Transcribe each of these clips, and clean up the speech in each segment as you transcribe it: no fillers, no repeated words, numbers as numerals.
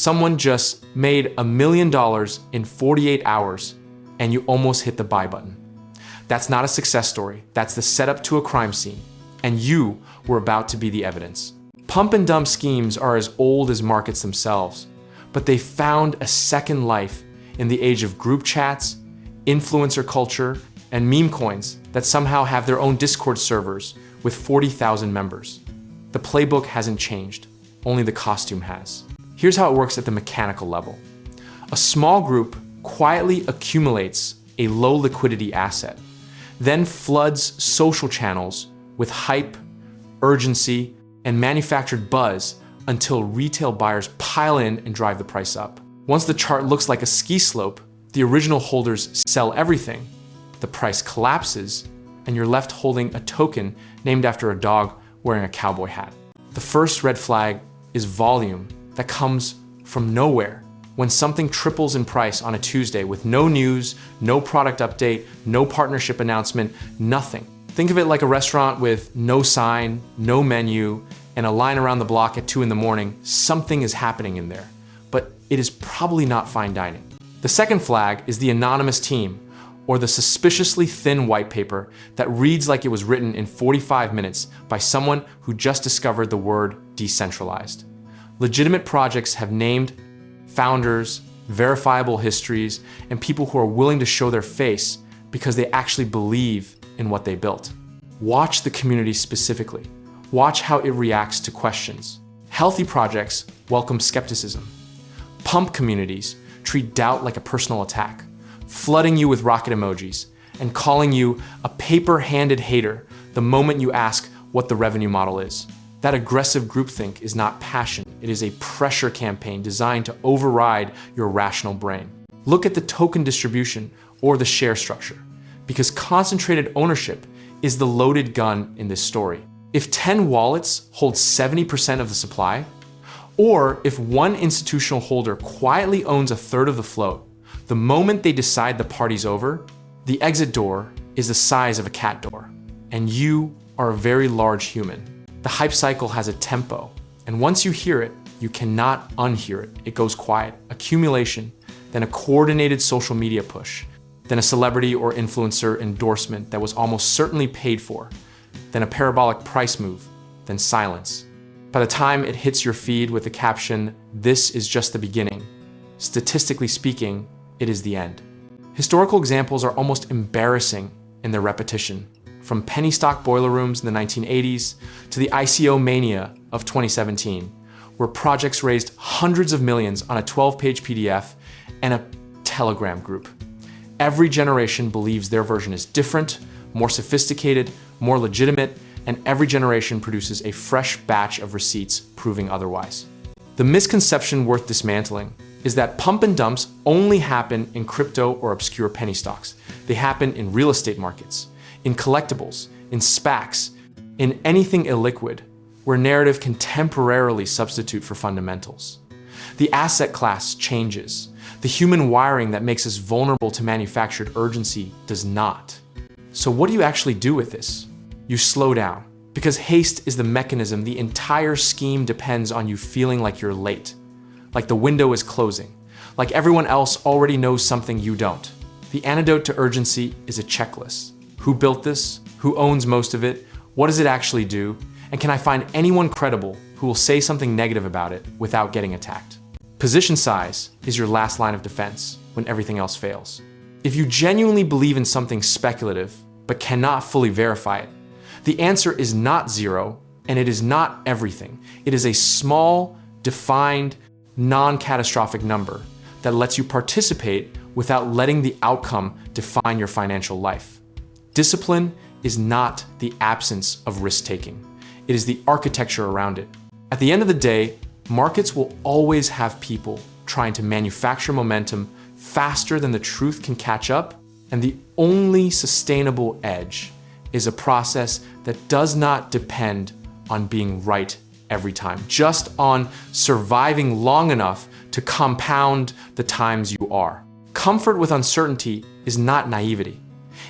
Someone just made $1 million in 48 hours and you almost hit the buy button. That's not a success story. That's the setup to a crime scene. And you were about to be the evidence. Pump and dump schemes are as old as markets themselves, but they found a second life in the age of group chats, influencer culture, and meme coins that somehow have their own Discord servers with 40,000 members. The playbook hasn't changed, only the costume has. Here's how it works at the mechanical level. A small group quietly accumulates a low liquidity asset, then floods social channels with hype, urgency, and manufactured buzz until retail buyers pile in and drive the price up. Once the chart looks like a ski slope, the original holders sell everything, the price collapses, and you're left holding a token named after a dog wearing a cowboy hat. The first red flag is volume that comes from nowhere. When something triples in price on a Tuesday with no news, no product update, no partnership announcement, nothing. Think of it like a restaurant with no sign, no menu, and a line around the block at 2 in the morning. Something is happening in there, but it is probably not fine dining. The second flag is the anonymous team, or the suspiciously thin white paper that reads like it was written in 45 minutes by someone who just discovered the word decentralized. Legitimate projects have named founders, verifiable histories, and people who are willing to show their face because they actually believe in what they built. Watch the community specifically. Watch how it reacts to questions. Healthy projects welcome skepticism. Pump communities treat doubt like a personal attack, flooding you with rocket emojis and calling you a paper-handed hater the moment you ask what the revenue model is. That aggressive groupthink is not passion. It is a pressure campaign designed to override your rational brain. Look at the token distribution or the share structure, because concentrated ownership is the loaded gun in this story. If 10 wallets hold 70% of the supply, or if one institutional holder quietly owns a third of the float, the moment they decide the party's over, the exit door is the size of a cat door, and you are a very large human. The hype cycle has a tempo, and once you hear it, you cannot unhear it. It goes quiet, accumulation, then a coordinated social media push, then a celebrity or influencer endorsement that was almost certainly paid for, then a parabolic price move, then silence. By the time it hits your feed with the caption, "This is just the beginning," statistically speaking, it is the end. Historical examples are almost embarrassing in their repetition. From penny stock boiler rooms in the 1980s to the ICO mania of 2017, where projects raised hundreds of millions on a 12-page PDF and a Telegram group. Every generation believes their version is different, more sophisticated, more legitimate, and every generation produces a fresh batch of receipts proving otherwise. The misconception worth dismantling is that pump and dumps only happen in crypto or obscure penny stocks. They happen in real estate markets, in collectibles, in SPACs, in anything illiquid, where narrative can temporarily substitute for fundamentals. The asset class changes. The human wiring that makes us vulnerable to manufactured urgency does not. So what do you actually do with this? You slow down, because haste is the mechanism. The entire scheme depends on you feeling like you're late, like the window is closing, like everyone else already knows something you don't. The antidote to urgency is a checklist. Who built this? Who owns most of it? What does it actually do? And can I find anyone credible who will say something negative about it without getting attacked? Position size is your last line of defense when everything else fails. If you genuinely believe in something speculative but cannot fully verify it, the answer is not 0, and it is not everything. It is a small, defined, non-catastrophic number that lets you participate without letting the outcome define your financial life. Discipline is not the absence of risk-taking. It is the architecture around it. At the end of the day, markets will always have people trying to manufacture momentum faster than the truth can catch up, and the only sustainable edge is a process that does not depend on being right every time, just on surviving long enough to compound the times you are. Comfort with uncertainty is not naivety.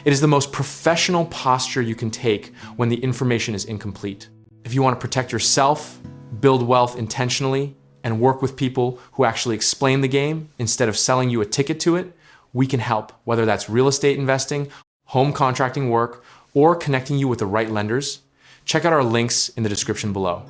It is the most professional posture you can take when the information is incomplete. If you want to protect yourself, build wealth intentionally, and work with people who actually explain the game instead of selling you a ticket to it, we can help, whether that's real estate investing, home contracting work, or connecting you with the right lenders. Check out our links in the description below.